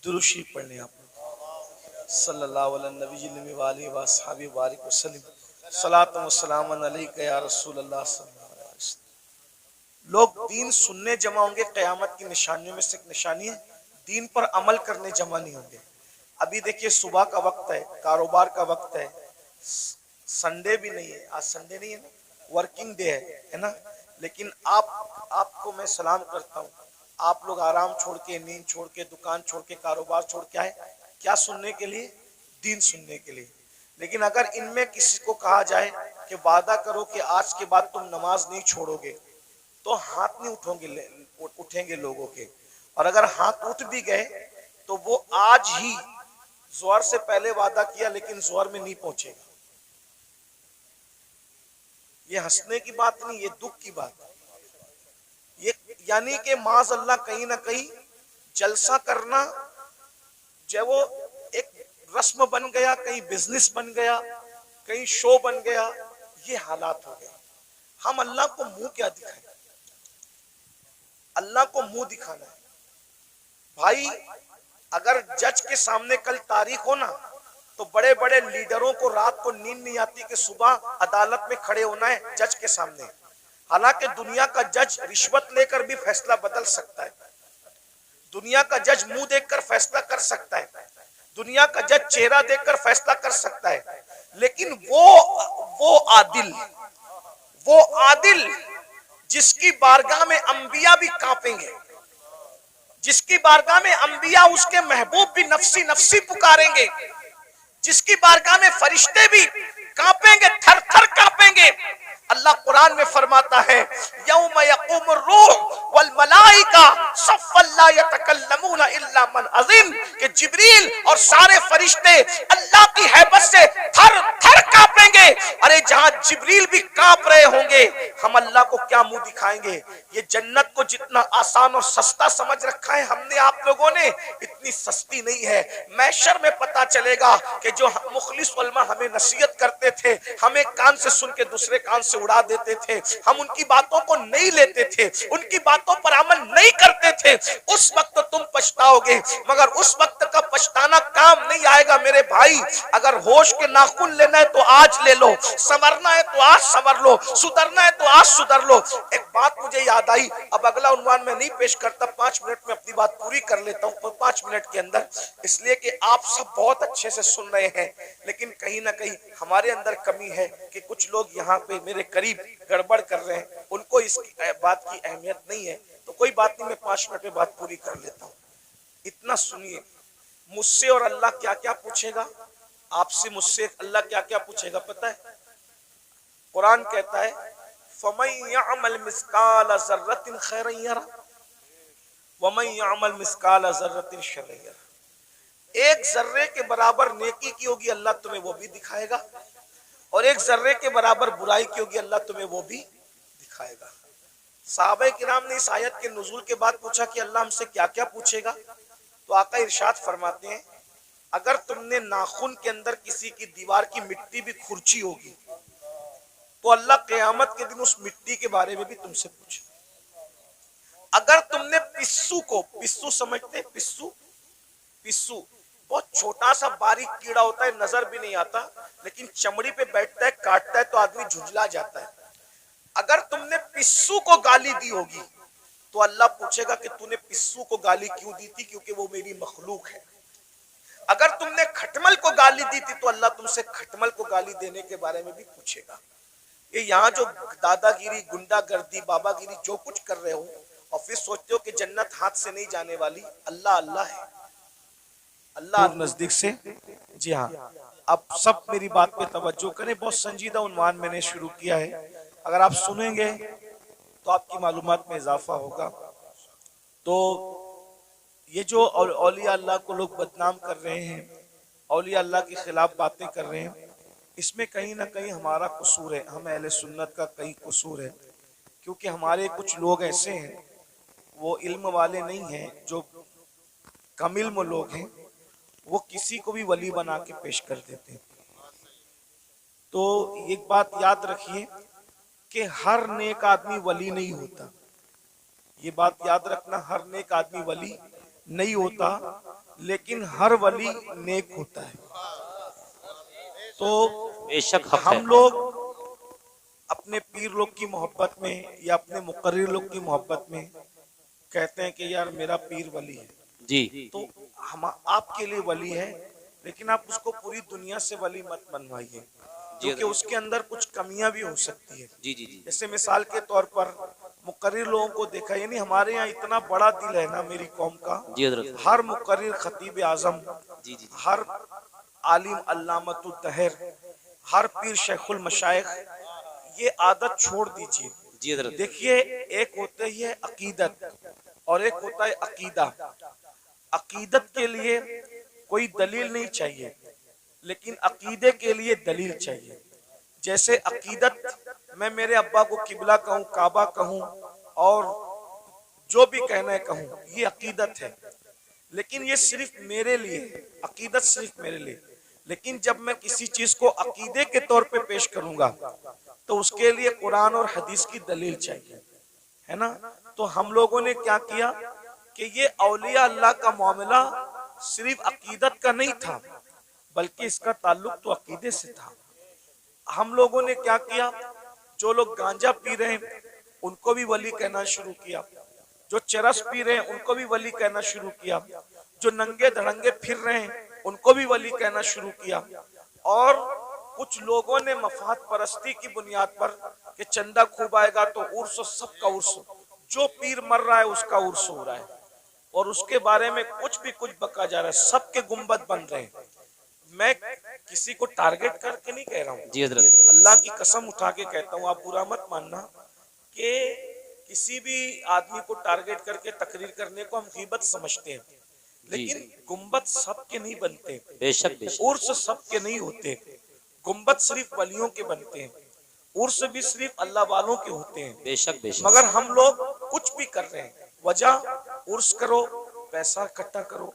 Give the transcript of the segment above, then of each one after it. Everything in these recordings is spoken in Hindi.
दुरूद शरीफ पढ़ने आप सल्लल्लाहु अलैहि वसल्लम बारिक वसल्लम सलात व सलाम अलैका या रसूल अल्लाह सल्लल्लाहु अलैहि वसल्लम। लोग दीन सुनने जमा होंगे, क़यामत की निशानियों में से एक निशानी है दीन पर अमल करने जमा नहीं होंगे। अभी देखिए सुबह का वक्त है, कारोबार का वक्त है, संडे भी नहीं है, आज संडे नहीं है ना, वर्किंग डे है ना। लेकिन आपको मैं सलाम करता हूँ, आप लोग आराम छोड़ के, नींद छोड़ के, दुकान छोड़ के, कारोबार छोड़ के आए क्या सुनने के लिए? दीन सुनने के लिए। लेकिन अगर इनमें किसी को कहा जाए कि वादा करो कि आज के बाद तुम नमाज नहीं छोड़ोगे, तो हाथ नहीं उठेंगे लोगों के। और अगर हाथ उठ भी गए तो वो आज ही जोहर से पहले वादा किया लेकिन जोहर में नहीं पहुंचेगा। ये हंसने की बात नहीं, ये दुख की बात है। ये यानी कि माज अल्लाह कहीं ना कहीं जलसा करना जो वो एक रस्म बन गया, कहीं बिजनेस बन गया, कहीं शो बन गया, ये हालात हो गए। हम अल्लाह को मुंह क्या दिखाएं? अल्लाह को मुंह दिखाना है भाई। अगर जज के सामने कल तारीख हो ना, तो बड़े बड़े लीडरों को रात को नींद नहीं आती कि सुबह अदालत में खड़े होना है जज के सामने। हालांकि दुनिया का जज रिश्वत लेकर भी फैसला बदल सकता है, दुनिया का जज मुंह देखकर फैसला कर सकता है, दुनिया का जज चेहरा देखकर फैसला कर सकता है, लेकिन वो आदिल जिसकी बारगाह में अंबिया भी कांपेंगे, जिसकी बारगाह में अंबिया उसके महबूब भी नफसी नफसी पुकारेंगे, जिसकी बारगाह में फरिश्ते भी कांपेंगे, थर थर कांपेंगे। अल्लाह कुरान में फरमाता है यौम यक़ूमुर रूह वल मलाइका सफ़्फ़न ला यतकल्लमूना इल्ला मन अज़िन, कि जिब्रील और सारे फरिश्ते अल्लाह की हैबत से थर थर कांपेंगे। अरे जहां जिब्रील भी कांप रहे होंगे, हम अल्लाह को क्या मुंह दिखाएंगे? ये जन्नत को जितना आसान और सस्ता समझ रखा है हमने आप लोगों ने, इतनी सस्ती नहीं है। मैशर में पता चलेगा कि जो मुखलिस उलमा हमें नसीहत करते थे, हमें कान से सुन के दूसरे कान से उड़ा देते थे, हम उनकी बातों को नहीं लेते थे, उनकी बातों पर अमल नहीं करते थे, उस वक्त तुम पछताओगे। मगर उस वक्त का पछताना काम नहीं आएगा मेरे भाई। अगर होश के नाखून लेना है तो आज ले लो, संवरना है तो आज संवर लो, सुधरना है तो आज सुधर लो। एक बात मुझे याद आई, अब अगला उन्वान में नहीं पेश करता, 5 मिनट में अपनी बात पूरी कर लेता हूँ 5 मिनट के अंदर, इसलिए कि आप सब बहुत अच्छे से सुन रहे हैं, लेकिन कहीं ना कहीं हमारे अंदर कमी है कि कुछ लोग यहाँ पे मेरे करीब गड़बड़ कर रहे हैं, उनको इस बात की अहमियत नहीं है। तो कोई बात नहीं, मैं 5 मिनट में बात पूरी कर लेता हूँ। इतना सुनिए, मुझसे और अल्लाह क्या क्या पूछेगा, आपसे मुझसे अल्लाह क्या क्या पूछेगा पता है? कुरान कहता है फमन यअमल मिस्काल ज़र्रतिन खैरन यरा वमन यअमल मिस्काल ज़र्रतिन शर्रन यरा। एक जर्रे के बराबर नेकी की होगी अल्लाह तुम्हें वो भी दिखाएगा, और एक जर्रे के बराबर बुराई की होगी अल्लाह तुम्हें वो भी दिखाएगा। सहाबा किराम ने इस आयत के नुज़ूल के बाद पूछा कि अल्लाह हमसे क्या क्या पूछेगा, तो आका इरशाद फरमाते हैं अगर तुमने नाखून के अंदर किसी की दीवार की मिट्टी भी खुरची होगी तो अल्लाह क़यामत के दिन उस मिट्टी के बारे में भी तुमसे पूछे। अगर तुमने पिस्सू समझते, पिस्सू बहुत छोटा सा बारीक कीड़ा होता है, नजर भी नहीं आता, लेकिन चमड़ी पे बैठता है, काटता है तो आदमी झुंझला जाता है। अगर तुमने पिस्सू को गाली दी होगी तो अल्लाह पूछेगा कि तूने पिस्सू को गाली क्यों दी थी, क्योंकि वो मेरी मखलूक है। अगर तुमने खटमल को गाली दी थी तो अल्लाह तुमसे खटमल को गाली देने के बारे में भी पूछेगा। ये यहाँ जो दादागिरी, गुंडागर्दी, बाबागिरी जो कुछ कर रहे हो और फिर सोचते हो कि जन्नत हाथ से नहीं जाने वाली, अल्लाह अल्लाह है, अल्लाह नजदीक से। जी हाँ, अब सब मेरी बात पे तवज्जो करें, बहुत संजीदा उन्वान मैंने शुरू किया है, अगर आप सुनेंगे तो आपकी मालूमात में इजाफा होगा। तो ये जो औलिया अल्लाह को लोग बदनाम कर रहे हैं, औलिया अल्लाह के खिलाफ बातें कर रहे हैं, इसमें कहीं ना कहीं हमारा कसूर है, हम अहले सुन्नत का कहीं कसूर है, क्योंकि हमारे कुछ लोग ऐसे हैं वो इल्म वाले नहीं हैं, जो कम इल्म लोग हैं, वो किसी को भी वली बना के पेश कर देते हैं। तो एक बात याद रखिए कि हर नेक आदमी वली नहीं होता, ये बात याद रखना, हर नेक आदमी वली नहीं होता। लेकिन हर वली नेक होता है। तो बेशक हक है। हम लोग अपने पीर लोग की मोहब्बत में या अपने मुकर्रिर लोग की मोहब्बत में कहते हैं कि यार मेरा पीर वली है। जी तो हम आपके लिए वली है, लेकिन आप उसको पूरी दुनिया से वली मत बनवाइए, जी क्योंकि उसके अंदर कुछ कमियां भी हो सकती है। जी जी जी जैसे मिसाल के तौर पर मुकर्रिर लोगों को देखा, यानी हमारे यहाँ इतना बड़ा दिल है ना मेरी कौम का, जी हजरत। हर मुकर्रिर खतीब आजम, जी जी जी हर आलिम अल्लामतुल तहर, हर पीर शेखुल मशाइख, ये आदत छोड़ दीजिए। जी हजरत। देखिए, एक होता है अकीदत और एक होता है अकीदा। अकीदत के लिए कोई दलील नहीं चाहिए, लेकिन अकीदे के लिए दलील चाहिए। जैसे अकीदत, मैं मेरे अब्बा को किबला कहूँ, काबा कहूँ और जो भी कहना है कहूँ, ये अकीदत है। लेकिन ये सिर्फ मेरे लिए, अकीदत सिर्फ मेरे लिए। लेकिन जब मैं किसी चीज को अकीदे के तौर पे पेश करूंगा तो उसके लिए कुरान और हदीस की दलील चाहिए, है ना। तो हम लोगों ने क्या किया कि ये औलिया अल्लाह का मामला सिर्फ अकीदत का नहीं था, बल्कि इसका ताल्लुक तो अकीदे से था। हम लोगों ने क्या किया, जो लोग गांजा पी रहे हैं उनको भी वली कहना शुरू किया, जो चरस पी रहे हैं उनको भी वली कहना शुरू किया, जो नंगे धड़ंगे फिर रहे हैं उनको भी वली कहना शुरू किया। और कुछ लोगों ने मफाद परस्ती की बुनियाद पर कि चंदा खूब आएगा तो उर्स, सबका उर्स, जो पीर मर रहा है उसका उर्स हो रहा है और उसके बारे में कुछ भी कुछ बका जा रहा है, सबके गुंबद बन रहे हैं। मैं किसी को टारगेट करके नहीं कह रहा हूँ, जी हजरत। अल्लाह की कसम उठा के कहता हूँ, आप बुरा मत मानना कि किसी भी आदमी को टारगेट करके तकरीर करने को हम गीबत समझते हैं, लेकिन गुंबद सबके नहीं बनते, बेशक बेशक। उर्स सबके नहीं होते, गुंबद सिर्फ वलियों के बनते हैं, उर्स भी सिर्फ अल्लाह वालों के होते हैं। बेशक बेशक। मगर हम लोग कुछ भी कर रहे हैं, वजह उर्स करो पैसा इकट्ठा करो,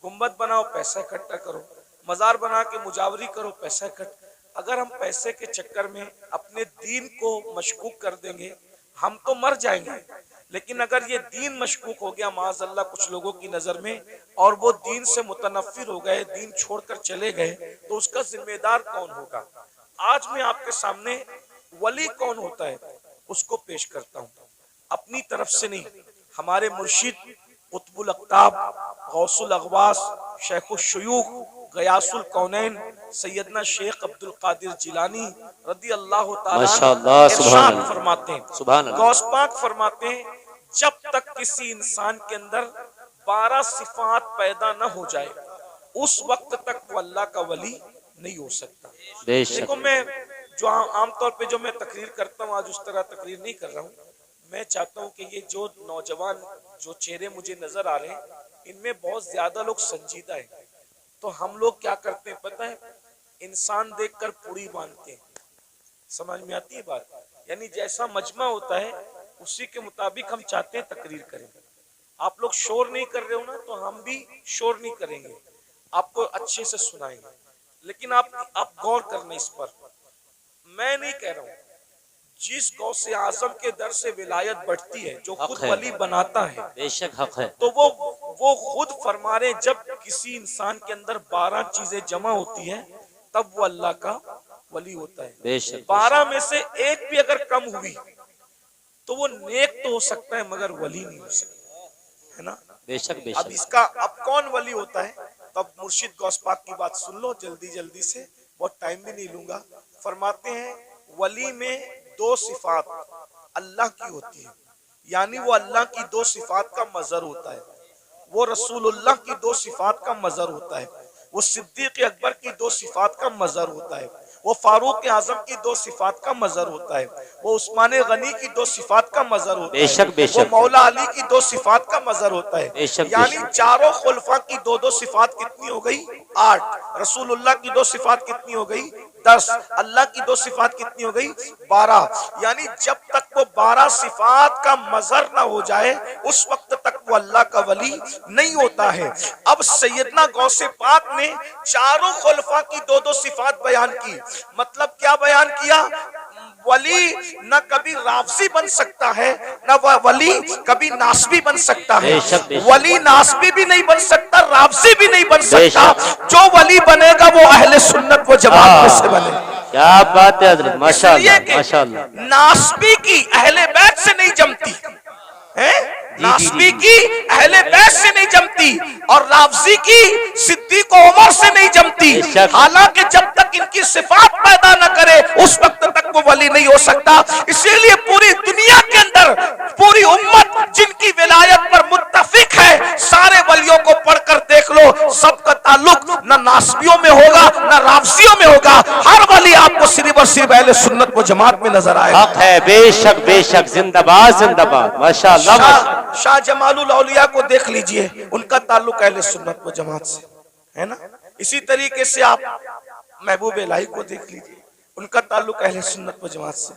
गुंबद बनाओ पैसा इकट्ठा करो, मजार बना के मुजावरी करो पैसा इकट्ठा। अगर हम पैसे के चक्कर में अपने दीन को मशकूक कर देंगे हम तो मर जाएंगे, लेकिन अगर ये दीन मशकूक हो गया माज़अल्लाह कुछ लोगों की नजर में और वो दीन से मुतनफ्फिर हो गए, दीन छोड़कर चले गए, तो उसका जिम्मेदार कौन होगा। आज मैं आपके सामने वली कौन होता है उसको पेश करता हूँ, अपनी तरफ से नहीं, हमारे मुर्शिद कुतुबुल अक़ताब, गौसुल अग़वास, शेखुल शुयूख, गयासुल कौनैन सैयदना शेख अब्दुल कादिर जिलानी रदी अल्लाह ताला इरशाद फरमाते हैं, गौस पाक फरमाते हैं, जब तक किसी इंसान के अंदर 12 सिफात पैदा न हो जाए उस वक्त तक वो अल्लाह का वली नहीं हो सकता। देखो, मैं जो आमतौर पे जो मैं तकरीर करता हूँ, आज उस तरह तकरीर नहीं कर रहा हूँ। मैं चाहता हूँ कि ये जो नौजवान जो चेहरे मुझे नजर आ रहे हैं, इनमें बहुत ज्यादा लोग संजीदा है। तो हम लोग क्या करते हैं पता है, इंसान देखकर पूरी बांधते हैं, समझ में आती है बात। यानी जैसा मजमा होता है उसी के मुताबिक हम चाहते हैं तकरीर करें। आप लोग शोर नहीं कर रहे हो ना, तो हम भी शोर नहीं करेंगे, आपको अच्छे से सुनाएंगे। लेकिन आप गौर करना इस पर, मैं नहीं कह रहा हूं, जिस गौसे आजम के दर से विलायत बढ़ती है, जो खुद वली बनाता है, बेशक हक है, तो वो खुद फरमा रहे, जब किसी इंसान के अंदर 12 चीजें जमा होती है तब वो अल्लाह का वली होता है। बेशक 12 में से एक भी अगर कम हुई तो वो नेक तो हो सकता है मगर वली नहीं हो सकता, है ना। बेशक बेशक। अब इसका अब कौन वली होता है, तब मुर्शिद गौस पाक की बात सुन लो जल्दी जल्दी से, बहुत टाइम भी नहीं लूंगा। फरमाते हैं वली में 2 सिफात अल्लाह की होती है, यानी वो अल्लाह की 2 सिफात का मजहर होता है, वो रसूलुल्लाह की 2 सिफात का मजहर होता है, वो सिद्दीक अकबर की 2 सिफात का मजहर होता है, वो फारूक आजम की 2 सिफात का मजहर होता है, वो उस्मान गनी की 2 सिफात का मजहर होता है, बेशक बेशक। वो मौला अली की 2 सिफात का मजहर होता है, बेशक यानी बेशक। चारों खुलफा की 2-2 सिफात कितनी हो गई, 8। रसूलुल्लाह की 2 सिफात कितनी हो गई, 10। अल्लाह की 2 सिफात कितनी हो गई, 12। यानी जब तक वो 12 सिफात का मजहर ना हो जाए उस वक्त तक वो अल्लाह का वली नहीं होता है। अब सैयदना गौसे पाक ने चारों खुलफा की 2-2 सिफात बयान की, मतलब क्या बयान किया, वली न कभी राफजी बन सकता है, न वह वली कभी नासबी बन सकता है, वली नासबी भी नहीं बन सकता सकता, राफजी भी नहीं बन सकता। जो वली बनेगा वो अहले सुन्नत व जमात में से बने। क्या बात है हजरत, माशाअल्लाह इसलिए कि माशाअल्लाह। नासबी की अहले बैत से नहीं जमती है, जी, नासबी जी। की अहले बैत से नहीं जमती, और राफजी की सिद्दीक व उमर से नहीं जमती। बेशक। हालांकि जब तक इनकी सिफात पैदा न करे उस वक्त तक वो वली नहीं हो सकता। इसीलिए पूरी दुनिया के अंदर पूरी उम्मत जिनकी विलायत पर मुत्तफिक है, सारे वलियों को पढ़कर देख लो, सबका ताल्लुक न नासबियों में होगा न राफजियों में होगा। हर वली आपको सिर्फ और सिर्फ अहले सुन्नत व जमात में नजर आएगा। हक है, बेशक बेशक, जिंदाबाद जिंदाबाद, माशाअल्लाह। शाह जमालुल औलिया को देख लीजिए, उनका ताल्लुक अहले सुन्नत व जमात से है ना। इसी तरीके से आप महबूब इलाही को देख लीजिए, उनका ताल्लुक अहले सुन्नत व जमात से।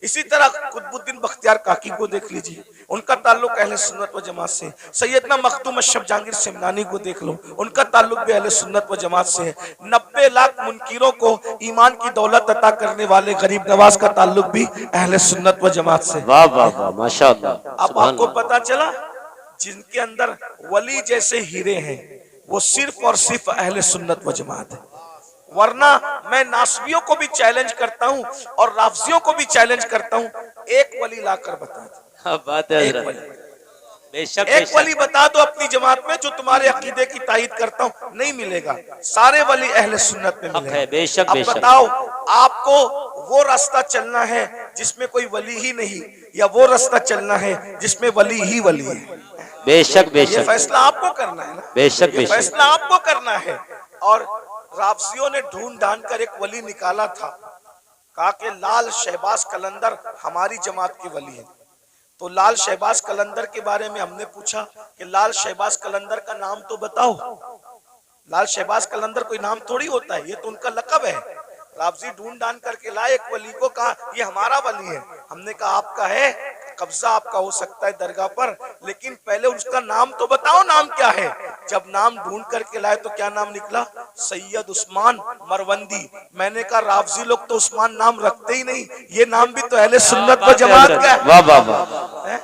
इसी तरह कुतुबुद्दीन बख्तियार काकी को देख लीजिए, उनका ताल्लुक अहले सुन्नत व जमात से। सैयदना मखदूम अशरफ जहांगीर सिमनानी को देख लो, उनका ताल्लुक भी अहले सुन्नत व जमात से है। 90 लाख मुनकिरों को ईमान की दौलत अता करने वाले गरीब नवाज का ताल्लुक भी अहले सुन्नत व जमात से। वाह वाह वाह, माशाअल्लाह। अब आपको पता चला जिनके अंदर वली जैसे हीरे हैं वो सिर्फ और सिर्फ अहले सुन्नत व जमात है। वरना मैं नासबियों को भी चैलेंज करता हूं और राफजियों को भी चैलेंज करता हूं, एक वली लाकर बता दो। क्या बात है एक हजरत, वली, बेशक एक बेशक। वली बता दो अपनी जमात में जो तुम्हारे अकीदे की तायीद करता हूं, नहीं मिलेगा। सारे वली अहले सुन्नत में हक है, मिलेंगे। बेशक अब बेशक। बताओ आपको वो रास्ता चलना है जिसमें कोई वली ही नहीं, या वो रास्ता चलना है जिसमें वली ही वली है? बेशक ये बेशक, फैसला आपको करना है ना, बेशक ये बेशक। फैसला आपको करना है। और राफजियों ने ढूंढ ढांड कर एक वली निकाला था, कहा कि लाल शहबाज कलंदर हमारी जमात के वली है। तो लाल शहबाज कलंदर के बारे में हमने पूछा कि लाल शहबाज कलंदर का नाम तो बताओ। लाल शहबाज कलंदर कोई नाम थोड़ी होता है, ये तो उनका लकब है। राफजी ढूंढ ढांड करके लाए एक वली को, कहा ये हमारा वली है। हमने कहा आपका है, कब्जा आपका हो सकता है दरगाह पर, लेकिन पहले उसका नाम तो बताओ, नाम क्या है। जब नाम ढूंढ करके लाए तो क्या नाम निकला? सैयद उस्मान मरवंदी। मैंने कहा राफजी लोग तो उस्मान नाम रखते ही नहीं, ये नाम भी तो अहले सुन्नत व जमात का है। वाह वाह वाह,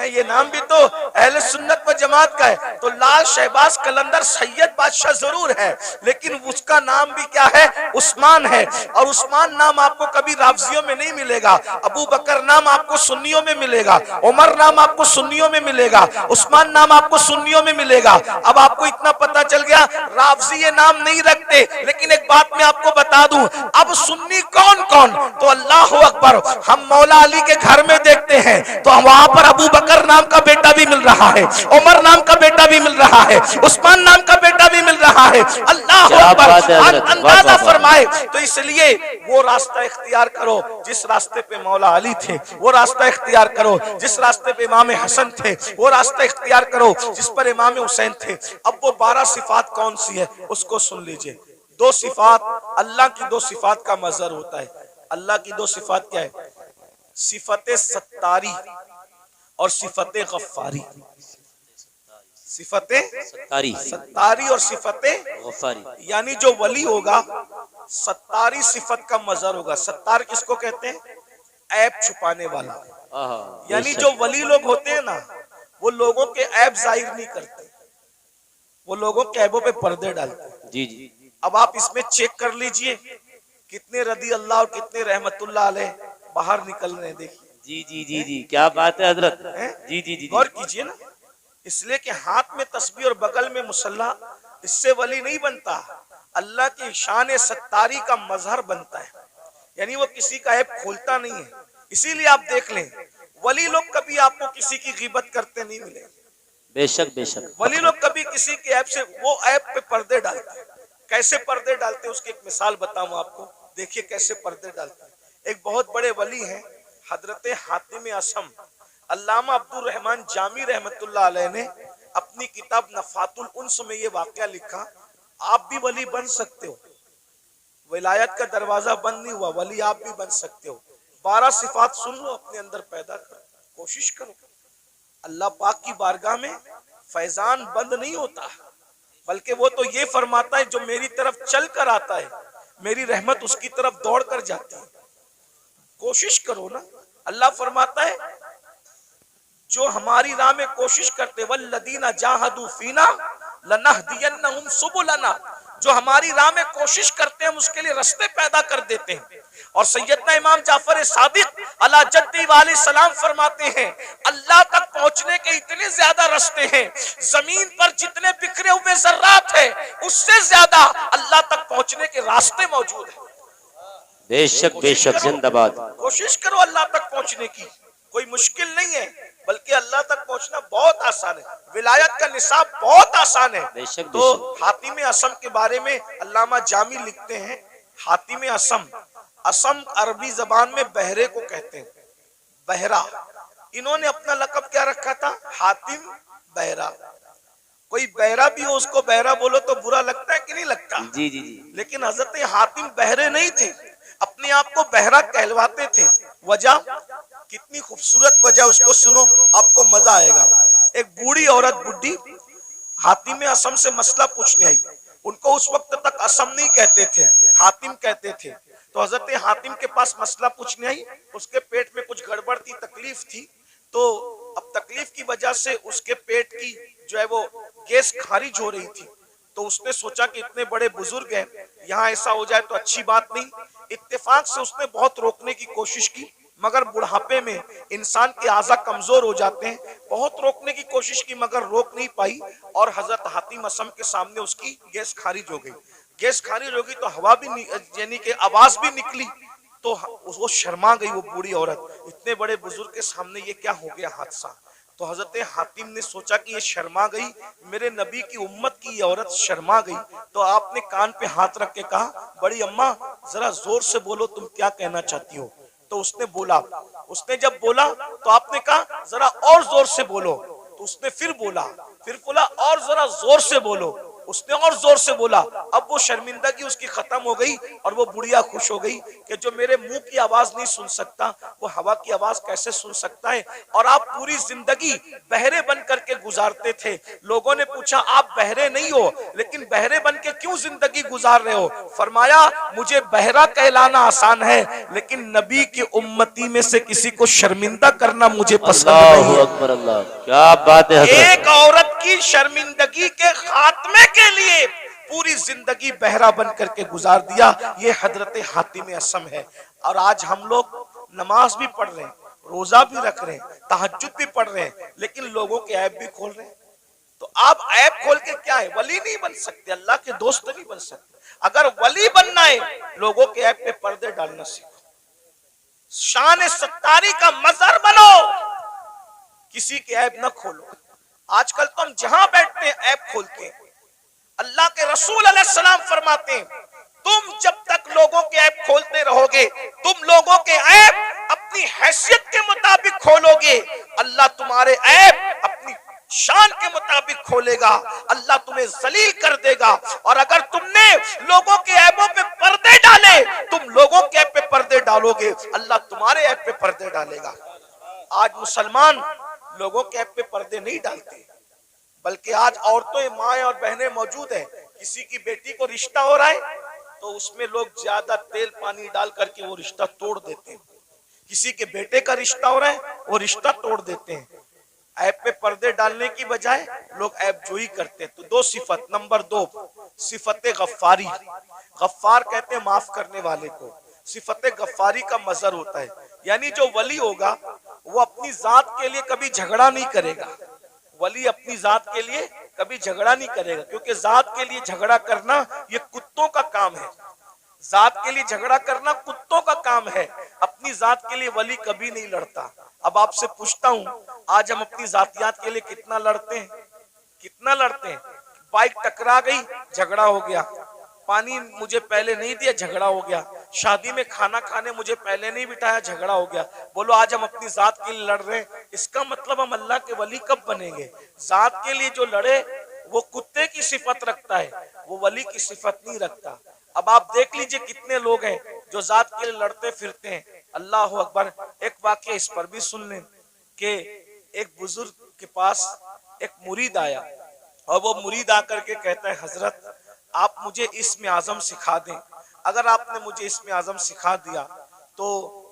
ये नाम भी तो अहले सुन्नत व जमात का है। तो लाल शहबाज कलंदर सैयद बादशाह जरूर है, लेकिन उसका नाम भी क्या है? उस्मान है। और उस्मान नाम आपको कभी राफजियों में नहीं मिलेगा। अबू बकर नाम आपको सुन्नियों में मिलेगा, उमर नाम आपको सुन्नियों में मिलेगा, उस्मान नाम आपको सुन्नियों में मिलेगा। अब आपको इतना पता चल गया राफजी ये नाम नहीं रखते। लेकिन एक बात मैं आपको बता दूं, अब सुन्नी कौन कौन? तो अल्लाह अकबर, हम मौला अली के घर में देखते हैं तो वहां पर अबू बकर नाम का बेटा भी मिल रहा है, उमर नाम का बेटा भी मिल रहा है, उस्मान नाम का बेटा भी मिल रहा है। अल्लाह अकबर, अंदाजा फरमाए। तो इसलिए वो रास्ता इख्तियार करो जिस रास्ते पे मौला अली थे, वो रास्ता इख्तियार करो जिस रास्ते पे इमाम हसन थे, वो रास्ता इख्तियार करो जिस पर इमाम हुसैन थे। अब वो 12 सिफात कौन सी है उसको सुन लीजिए। 2 सिफात, अल्लाह की 2 सिफात का मजहर होता है। अल्लाह की 2 सिफात क्या है? सिफते सत्तारी और सिफते गफ्फारी। सिफते सत्तारी और सिफते गफ्फारी, यानी जो वली होगा सत्तारी सिफत का मजहर होगा। सत्तार किसको कहते हैं? ऐब छुपाने वाला। यानी जो वली लोग होते हैं ना, वो लोगों के ऐब जाहिर नहीं करते, वो लोगों के ऐबों पे पर्दे डालते हैं। जी जी। अब आप इसमें चेक कर लीजिए कितने रदी अल्लाह और कितने रहमतुल्लाह अलैह बाहर निकल रहे हैं। देखिए जी जी जी जी, क्या बात है हजरत। जी जी जी, गौर कीजिए ना। इसलिए कि हाथ में तस्बीह और बगल में मुसल्ला, इससे वली नहीं बनता, अल्लाह की शान सत्तारी का मजहर बनता है। यानी वो किसी का ऐब खोलता नहीं है। इसीलिए आप देख लें वली लोग कभी आपको किसी की गिबत करते नहीं मिले। बेशक बेशक। वली लोग कभी किसी के ऐब से, वो ऐब पे पर्दे डालते हैं। कैसे पर्दे डालते हैं उसकी एक मिसाल बताऊं आपको। देखिए कैसे पर्दे डालते हैं। एक बहुत बड़े वली हैं हजरत हातिम असम, अल्लामा अब्दुल रहमान जामी रहमतुल्लाह अलैह ने अपनी किताब नफातुल उन्स में ये वाकया लिखा। आप भी वली बन सकते हो, विलायत का दरवाजा बंद नहीं हुआ, वली आप भी बन सकते हो। 12 सिफात सुन लो, अपने अंदर पैदा करो, कोशिश करो। अल्लाह पाक की बारगाह में फैजान बंद नहीं होता, बल्कि वो तो ये फरमाता है जो मेरी तरफ चल कर आता है मेरी रहमत उसकी तरफ दौड़ कर जाती है। कोशिश करो ना। अल्लाह फरमाता है जो हमारी राह में कोशिश करते, वल्लदीना जाहदू फीना लनहदियन्नहुम सुबुलना, जो हमारी राह में कोशिश करते हैं हम उसके लिए रास्ते पैदा कर देते हैं। और सैयदना इमाम जाफर सादिक अला जद्दी वाले सलाम फरमाते हैं, अल्लाह तक पहुंचने के इतने ज्यादा रास्ते हैं, जमीन पर जितने बिखरे हुए जर्रात है उससे ज्यादा अल्लाह तक पहुंचने के रास्ते मौजूद हैं। बेशक बेशक जिंदाबाद। कोशिश करो अल्लाह तक पहुंचने की, कोई मुश्किल नहीं है, बल्कि अल्लाह तक पहुंचना बहुत आसान है। विलायत का निसाब बहुत आसान है। बेशक तो बेशक। हातिम असम के बारे में अल्लामा जामी लिखते हैं, हातिम असम, असम अरबी जबान में बहरे को कहते हैं, बहरा। इन्होंने अपना लकब क्या रखा था? हातिम बहरा। कोई बहरा भी हो उसको बहरा बोलो तो बुरा लगता है कि नहीं लगता? जी जी जी। लेकिन हजरत हातिम बहरे नहीं थे, अपने आप को बहरा कहलवाते थे। वजह, कितनी खूबसूरत वजह, उसको सुनो आपको मजा आएगा। एक बूढ़ी औरत, बुढ़ी, हातिम असम से मसला पूछने आई। उनको उस वक्त तक असम नहीं कहते थे, हातिम कहते थे। तो हजरत हातिम के पास मसला पूछने आई। उसके पेट में कुछ गड़बड़ थी, तकलीफ थी। तो अब तकलीफ की वजह से उसके पेट की जो है वो गैस खारिज हो रही थी। तो उसने सोचा कि इतने बड़े बुजुर्ग हैं, यहाँ ऐसा हो जाए तो अच्छी बात नहीं। इत्तेफाक से उसने बहुत रोकने की कोशिश की, मगर बुढ़ापे में इंसान के आज़ा कमजोर हो जाते हैं। बहुत रोकने की कोशिश की मगर रोक नहीं पाई, और हजरत हातिम असम के सामने उसकी गैस खारिज हो गई। गैस खारिज हो गई तो हवा भी यानी कि आवाज भी निकली। तो वो शर्मा गई, वो बूढ़ी औरत, इतने बड़े बुजुर्ग के सामने ये क्या हो गया हादसा। तो हजरत हातिम ने सोचा कि ये शर्मा गई, मेरे नबी की उम्मत की ये औरत शर्मा गई। तो आपने कान पे हाथ रख के कहा, बड़ी अम्मा जरा जोर से बोलो, तुम क्या कहना चाहती हो। तो उसने बोला, उसने जब बोला तो आपने कहा जरा और जोर से बोलो। तो उसने फिर बोला और जरा जोर से बोलो। उसने और जोर से बोला। अब वो शर्मिंदगी उसकी खत्म हो गई और वो बुढ़िया खुश हो गई कि जो मेरे मुंह की आवाज नहीं सुन सकता वो हवा की आवाज कैसे सुन सकता है। और आप पूरी जिंदगी बहरे बन करके गुजारते थे। लोगों ने पूछा आप बहरे नहीं हो, लेकिन बहरे बन के क्यों जिंदगी गुजार रहे हो। फरमाया मुझे बहरा कहलाना आसान है, लेकिन नबी की उम्मती में से किसी को शर्मिंदा करना मुझे पसंद नहीं है। अकबर अल्लाह, क्या बात है हजरत। एक औरत की शर्मिंदगी के खात्मे के लिए पूरी जिंदगी बहरा बन करके गुजार दिया, ये हजरत हातिम असम है। और आज हम लोग नमाज भी पढ़ रहे हैं, रोजा भी रख रहे हैं, तहज्जुद भी पढ़ रहे हैं, लेकिन लोगों के ऐब भी खोल रहे हैं। तो आप ऐब खोल के क्या है, वली नहीं बन सकते, अल्लाह के दोस्त नहीं बन सकते। अगर वली बनना है, लोगों के ऐब पे पर्दे डालना सीखो, शान सत्तारी का मजहर बनो, किसी के ऐब न खोलो। आजकल तो हम जहां बैठते हैं ऐब खोलते हैं। अल्लाह के रसूल अलैहिस्सलाम फरमाते हैं, तुम जब तक लोगों के ऐब खोलते रहोगे, तुम लोगों के ऐब अपनी हैसियत के मुताबिक खोलोगे, अल्लाह तुम्हारे ऐब अपनी शान के मुताबिक खोलेगा। अल्लाह तुम्हें जलील कर देगा। और अगर तुमने लोगों के ऐबों पे पर्दे डाले, तुम लोगों के ऐब पे पर्दे डालोगे, अल्लाह तुम्हारे ऐब पे पर्दे डालेगा। आज मुसलमान लोगों के ऐब पे पर्दे नहीं डालते, बल्कि आज औरतें, माएं और बहनें मौजूद है। किसी की बेटी को रिश्ता हो रहा है तो उसमें लोग ज्यादा तेल पानी डाल करके वो रिश्ता तोड़ देते हैं। किसी के बेटे का रिश्ता हो रहा है वो रिश्ता तोड़ देते हैं। ऐब पे पर्दे डालने की बजाय लोग ऐब जोई करते हैं। तो दो सिफत, नंबर 2 सिफत गफ्फारी। गफ्फार कहते हैं माफ करने वाले को। सिफत गफ्फारी का मजहर होता है, यानी जो वली होगा वो अपनी जात के लिए कभी झगड़ा नहीं करेगा। वली अपनी जात के लिए कभी झगड़ा नहीं करेगा, क्योंकि जात के लिए झगड़ा करना ये कुत्तों का काम है। जात के लिए झगड़ा करना कुत्तों का काम है। अपनी जात के लिए वली कभी नहीं लड़ता। अब आपसे पूछता हूं, आज हम अपनी जातियात के लिए कितना लड़ते हैं? कितना लड़ते हैं? बाइक टकरा गई, झगड़ा हो गया। पानी मुझे पहले नहीं दिया, झगड़ा हो गया। शादी में खाना खाने मुझे पहले नहीं बिठाया, झगड़ा हो गया। बोलो आज हम अपनी जात के लिए लड़ रहे हैं, इसका मतलब हम अल्लाह के वली कब बनेंगे? जात के लिए जो लड़े वो कुत्ते की सिफत रखता है, वो वली की सिफत नहीं रखता। अब आप देख लीजिए कितने लोग हैं जो जात के लिए लड़ते फिरते हैं। अल्लाह अकबर। एक वाकया इस पर भी सुन लें कि एक बुजुर्ग के पास एक मुरीद आया और वो मुरीद आकर के कहता है, हजरत आप मुझे इस्म आजम सिखा दें। अगर आपने मुझे इस्म आजम सिखा दिया तो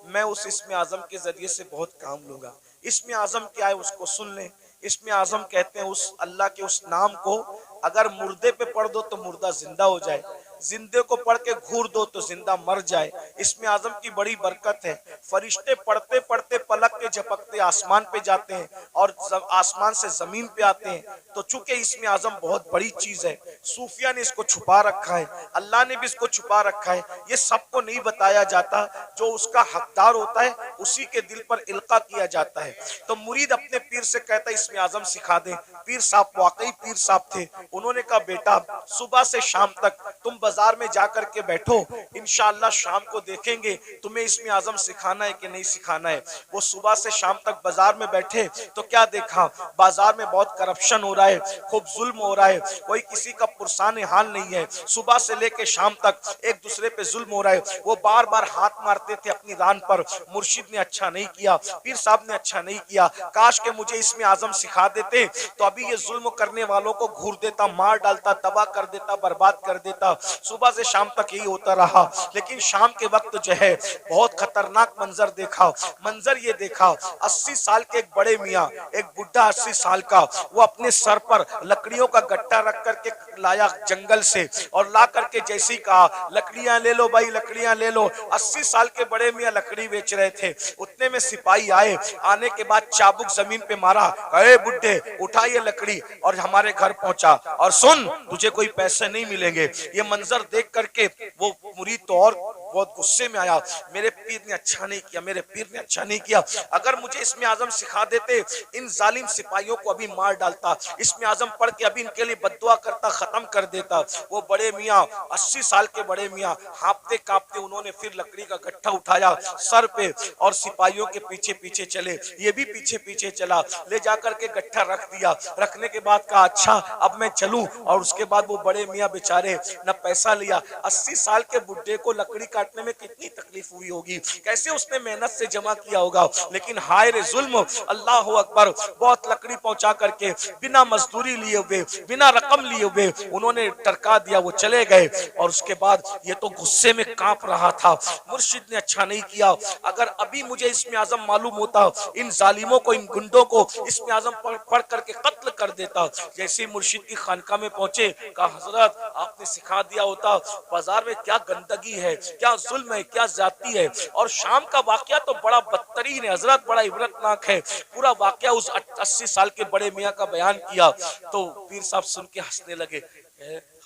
मैं उस इस्म आजम के जरिए से बहुत काम लूंगा। इस्म आजम क्या है उसको सुन लें। इस्म आजम कहते हैं उस अल्लाह के उस नाम को अगर मुर्दे पे पढ़ दो तो मुर्दा जिंदा हो जाए, जिंदे को पढ़ के घूर दो तो जिंदा मर जाए। इसमें आजम की बड़ी बरकत है। फरिश्ते पढ़ते पढ़ते पलक के झपकते आसमान पे जाते हैं और आसमान से जमीन पे आते हैं। तो चूंकि इसमें आजम बहुत बड़ी चीज है, सूफिया ने इसको छुपा रखा है, अल्लाह ने भी इसको छुपा रखा है। ये सबको नहीं बताया जाता, जो उसका हकदार होता है उसी के दिल पर इल्का किया जाता है। तो मुरीद अपने पीर से कहता है इसमें आजम सिखा दे। पीर साहब वाकई पीर साहब थे। उन्होंने कहा बेटा सुबह से शाम तक तुम बाजार में जाकर के बैठो, इंशाअल्लाह शाम को देखेंगे तुम्हें इसमें आजम सिखाना है कि नहीं सिखाना है। वो सुबह से शाम तक बाजार में बैठे तो क्या देखा, बाजार में बहुत करप्शन हो रहा है, खूब जुल्म हो रहा है, कोई किसी का पुरसाने हाल नहीं है। सुबह से लेके शाम तक एक दूसरे पे जुल्म हो रहा है। वो बार बार हाथ मारते थे अपनी रान पर, मुर्शिद ने अच्छा नहीं किया, पीर साहब ने अच्छा नहीं किया, काश के मुझे इसमें आजम सिखा देते तो अभी ये जुल्म करने वालों को घूर देता, मार डालता, तबाह कर देता, बर्बाद कर देता। सुबह से शाम तक यही होता रहा। लेकिन शाम के वक्त जो है बहुत खतरनाक मंजर देखा। मंजर ये देखा, 80 साल के एक बड़े मियाँ, एक बुढ़ा 80 साल का, वो अपने सर पर लकड़ियों का गट्टा रख करके लाया जंगल से और ला करके जैसी कहा लकड़ियां ले लो भाई, लकड़ियां ले लो। 80 साल के बड़े मियाँ लकड़ी बेच रहे थे। उतने में सिपाही आए, आने के बाद चाबुक जमीन पे मारा, अरे बुड्ढे उठा ये लकड़ी और हमारे घर पहुंचा और सुन तुझे कोई पैसे नहीं मिलेंगे। ये मंजर देख करके वो मुरीद तो और बहुत गुस्से में आया, मेरे पीर ने अच्छा नहीं किया, मेरे पीर ने अच्छा नहीं किया। अगर मुझे इसमें आजम सिखा देते इन जालिम सिपाहियों को अभी मार डालता, इसमें आजम पढ़ के अभी इनके लिए बद्दुआ करता, खत्म कर देता। वो बड़े मियाँ 80 साल के बड़े मियाँ हाँपते कांपते उन्होंने फिर लकड़ी का गट्ठा उठाया सर पे और सिपाहियों के पीछे पीछे चले। ये भी पीछे पीछे चला, ले जाकर के गट्ठा रख दिया। रखने के बाद कहा अच्छा अब मैं चलूं। और उसके बाद वो बड़े मियाँ बेचारे न पैसा लिया। 80 साल के बुड्ढे को लकड़ी काटने में कितनी तकलीफ हुई होगी, कैसे उसने मेहनत से जमा किया होगा। लेकिन हाय रे जुल्म, अल्लाह अकबर, बहुत लकड़ी पहुंचा करके बिना मजदूरी लिए हुए, बिना रकम लिए हुए उन्होंने टरका दिया, वो चले गए। और उसके बाद ये तो गुस्से में कांप रहा था, मुर्शिद ने अच्छा नहीं किया। अगर अभी मुझे इसमें आजम मालूम होता, इन जालिमों को, इन गुंडों को इसमें आजम पढ़ करके कत्ल कर देता। जैसे मुर्शिद की खानका में पहुंचे, कहा हजरत आपने सिखा दिया होता बाजार में क्या गंदगी है, क्या जुल्म है, क्या जाती है। और शाम का वाकया तो बड़ा बदतरीन है हजरत, बड़ा इबरतनाक है। पूरा वाकया उस 80 साल के बड़े मियाँ का बयान किया तो पीर साहब सुन के हंसने लगे।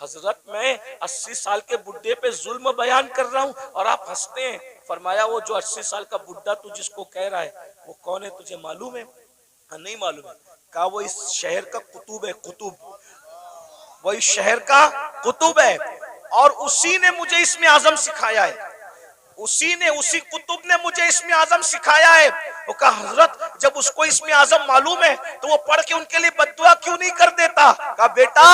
हजरत मैं 80 साल के बुड्ढे पे जुल्म बयान कर रहा हूँ और आप हंसते हैं। फरमाया वो जो 80 साल का बुड्ढा तू जिसको कह रहा है वो कौन है, तुझे मालूम है? हाँ नहीं मालूम है। कहा वो इस शहर का कुतुब है, कुतुब, वो इस शहर का कुतुब है और उसी ने मुझे इसमें आजम सिखाया है, उसी कुतुब ने मुझे इसमें आजम सिखाया है। वो कहा हजरत जब उसको इसमें आजम मालूम है तो वो पढ़ के उनके लिए बद्दुआ क्यों नहीं कर देता? कहा बेटा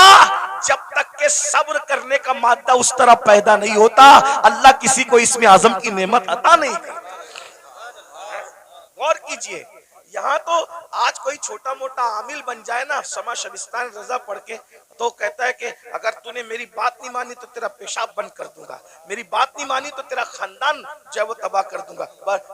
जब तक के सब्र करने का मादा उस तरह पैदा नहीं होता, अल्लाह किसी को इसमें आजम की नेमत अता नहीं करता। गौर कीजिए, यहाँ तो आज कोई छोटा मोटा आमिल बन जाए ना, समा शबिस्तान रजा पढ़ के, तो कहता है कि अगर तूने मेरी बात नहीं मानी तो तेरा पेशाब बंद कर दूंगा, मेरी बात नहीं मानी तो तेरा खानदान जो है वो तबाह कर दूंगा।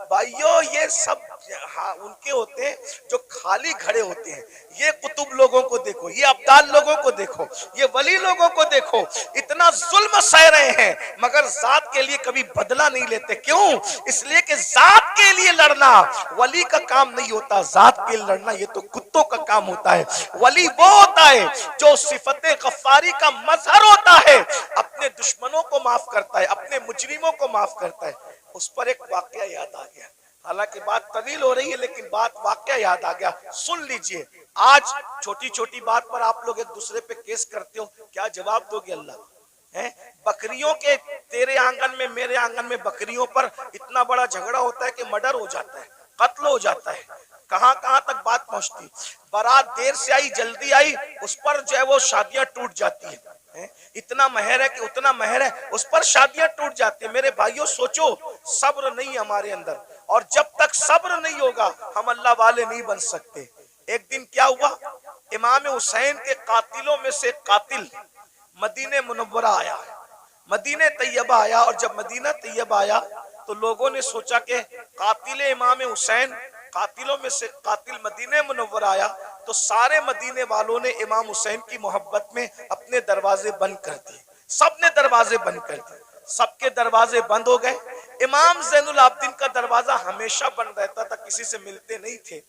भाइयों ये सब हाँ उनके होते हैं जो खाली खड़े होते हैं। ये कुतुब लोगों को देखो, ये अब्दाल लोगों को देखो, ये वली लोगों को देखो, इतना जुल्म सह रहे हैं मगर जात के लिए कभी बदला नहीं लेते। क्यों? इसलिए कि जात के लिए लड़ना वली का काम नहीं होता, जात के लिए लड़ना ये तो कुत्तों का काम होता है। वली वो होता है जो सिफते गफ्फारी का मजहर होता है, अपने दुश्मनों को माफ करता है, अपने मुजरिमों को माफ करता है। उस पर एक वाकया याद आ गया, हालांकि बात तवील हो रही है लेकिन बात वाकया याद आ गया, सुन लीजिए। आज छोटी छोटी बात पर आप लोग एक दूसरे पे केस करते हो, क्या जवाब दोगे अल्लाह है? बकरियों के तेरे आंगन में मेरे आंगन में बकरियों पर इतना बड़ा झगड़ा होता है कि मर्डर हो जाता है, कत्ल हो जाता है। कहां कहां तक बात पहुंचती, बारात देर से आई जल्दी आई, उस पर जो है वो शादियां टूट जाती है। इतना महर है कि उतना महर है, उस पर शादियां टूट जाती है। मेरे भाइयों सोचो, सब्र नहीं हमारे अंदर, और जब तक सब्र नहीं होगा हम अल्लाह वाले नहीं बन सकते। एक दिन क्या हुआ, इमाम हुसैन के कातिलों में से कातिल मदीने मुनव्वरा आया, मदीने तैयबा आया। और जब मदीना तैयबा आया तो लोगों ने सोचा कि कातिल इमाम हुसैन, कातिलों में से कातिल मदीने मुनव्वरा आया तो सारे मदीने वालों ने इमाम हुसैन की मोहब्बत में अपने दरवाजे बंद कर दिए। सबने दरवाजे बंद कर दिए, सबके दरवाजे बंद हो गए। इमाम ज़ैनुल आबिदीन का दरवाजा हमेशा बंद रहता था, किसी से मिलते नहीं थे।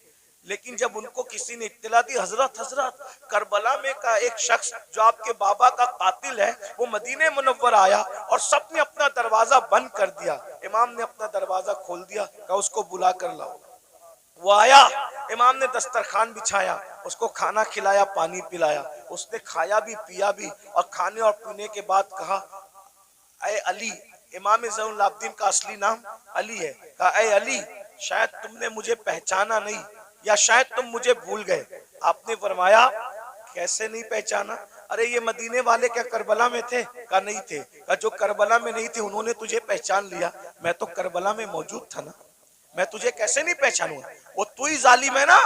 लेकिन जब उनको किसी ने इत्तला दी, हजरत हजरत करबला में का एक शख्स जो आपके बाबा का कातिल है वो मदीने मुनव्वर आया, और सबने अपना दरवाजा बंद कर दिया। इमाम ने अपना दरवाजा खोल दिया, कहा उसको बुला कर लाओ। वो आया, इमाम ने दस्तरखान बिछाया, उसको खाना खिलाया, पानी पिलाया। उसने खाया भी पिया भी, और खाने और पीने के बाद कहा, ऐ अली, इमाम ज़ैनुल आबिदीन का असली नाम अली है, कहा ऐ अली, शायद तुमने मुझे पहचाना नहीं, या शायद तुम मुझे भूल गए। आपने फरमाया कैसे नहीं पहचाना? अरे ये मदीने वाले क्या करबला में थे? कहा नहीं थे। कहा जो करबला में नहीं थे उन्होंने तुझे पहचान लिया, मैं तो करबला में मौजूद था ना, मैं तुझे कैसे नहीं पहचानूंगा? वो तू ही जालिम है ना,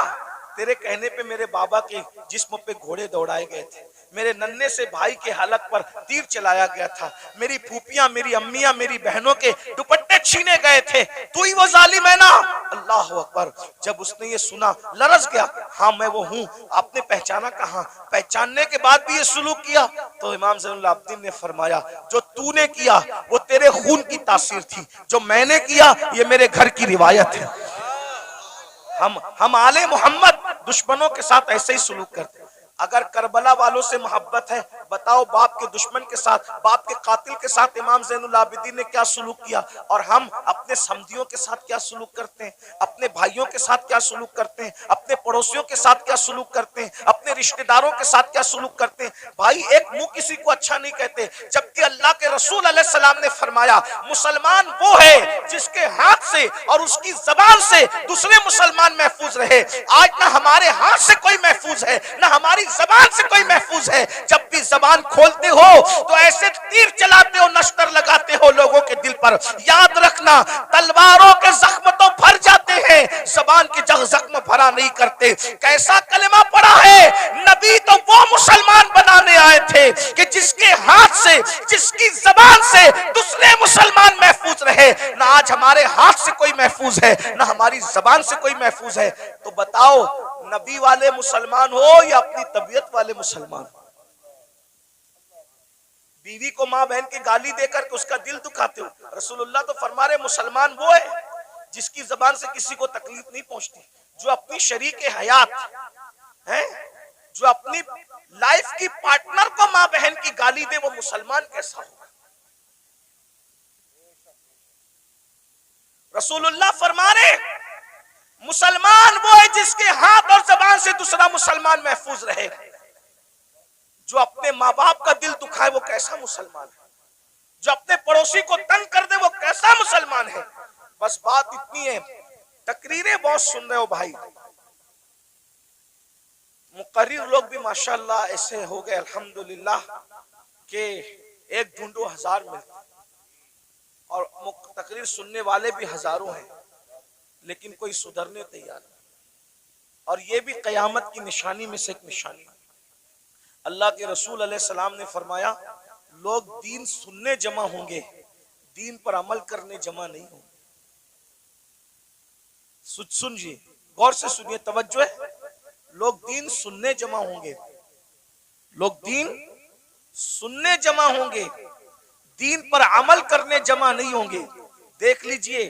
तेरे कहने पे मेरे बाबा के जिस्म पे घोड़े दौड़ाए गए थे, मेरे नन्हे से भाई के हलक पर तीर चलाया गया था, मेरी फूफियां, मेरी अम्मियां, मेरी बहनों के दुपट्टे छीने गए थे, तू ही वो जालिम है ना। अल्लाह अकबर। जब उसने ये सुना लरज गया, हाँ मैं वो हूँ। आपने पहचाना कहाँ? पहचानने के बाद भी ये सुलूक किया? तो इमाम ज़ैनुल आबिदीन ने फरमाया जो तूने किया वो तेरे खून की तासीर थी, जो मैंने किया ये मेरे घर की रिवायत है। हम आले मोहम्मद दुश्मनों के साथ ऐसे ही सुलूक करते हैं। अगर करबला वालों से मोहब्बत है, बताओ बाप के दुश्मन के साथ, बाप के कातिल के साथ इमाम ज़ैनुल आबिदीन ने क्या सुलूक किया, और हम अपने समधियों के साथ क्या सुलूक करते हैं, अपने भाइयों के साथ क्या सुलूक करते हैं, अपने पड़ोसियों के साथ क्या सुलूक करते हैं, अपने रिश्तेदारों के साथ क्या सुलूक करते हैं। भाई एक मुंह किसी को अच्छा नहीं कहते, जबकि अल्लाह के रसूल अलैहिस्सलाम ने फरमाया मुसलमान वो है जिसके हाथ से और उसकी जबान से दूसरे मुसलमान महफूज रहे। आज ना हमारे हाथ से कोई महफूज है, ना हमारी जबान से कोई महफूज है। जब भी जबान खोलते हो तो ऐसे तीर चलाते हो, नश्तर लगाते हो लोगों के दिल पर। याद रखना, तलवारों के जख्म तो भर जाते हैं, जबान के जख्म भरा नहीं करते। कैसा कलमा पड़ा है? नबी तो वो मुसलमान बनाने आए थे कि जिसके हाथ से, जिसकी जबान से दूसरे मुसलमान महफूज रहे। ना आज हमारे हाथ से कोई महफूज है, ना हमारी जबान से कोई महफूज है। तो बताओ नबी वाले मुसलमान हो या अपनी तबीयत वाले मुसलमान हो? बीवी को मां बहन की गाली देकर के उसका दिल दुखाते हो। रसूलुल्लाह तो फरमा रहे मुसलमान वो है जिसकी जबान से किसी को तकलीफ नहीं पहुंचती, जो अपनी शरीके हयात है, जो अपनी लाइफ की पार्टनर को मां बहन की गाली दे, वो मुसलमान कैसा होगा? रसूलुल्लाह फरमा रहे मुसलमान वो है जिसके हाथ और जबान से दूसरा मुसलमान महफूज रहे। जो अपने माँ बाप का दिल दुखाए वो कैसा मुसलमान है? जो अपने पड़ोसी को तंग कर दे वो कैसा मुसलमान है? बस बात इतनी है। तकरीरें बहुत सुन रहे हो भाई, मुकर्रिर लोग भी माशाल्लाह ऐसे हो गए अल्हम्दुलिल्लाह के एक ढूंढो हजार मिलते, और तकरीर सुनने वाले भी हजारों हैं, लेकिन कोई सुधरने तैयार नहीं। और ये भी कयामत की निशानी में से एक निशानी। अल्लाह के रसूल अलैहिस्सलाम ने फरमाया लोग दीन सुनने जमा होंगे, दीन पर अमल करने जमा नहीं होंगे। सुनिए, गौर से सुनिए, तवज्जो है। लोग दीन सुनने जमा होंगे, लोग दीन सुनने जमा होंगे, दीन पर अमल करने जमा नहीं होंगे। देख लीजिए